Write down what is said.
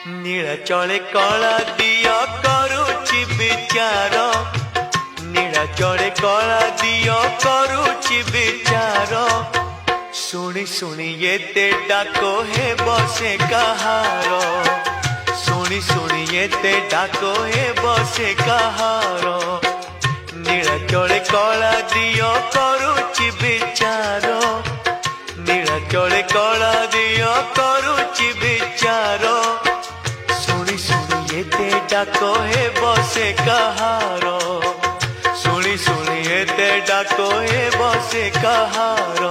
नीलाचले कला दिया करुची विचार नीलाचले कला दिया करुची विचार शुणी शुणी ये डाको हे बसे कहार शुणी शुणी ये डाको हे बसे कहार नीलाचले कला दिया करुची विचार नीलाचले कला दिया करुची विचार शुणी शुणी ये डाको हे बसे कहार शुणी शुणी ये डाको हे बसे कहार।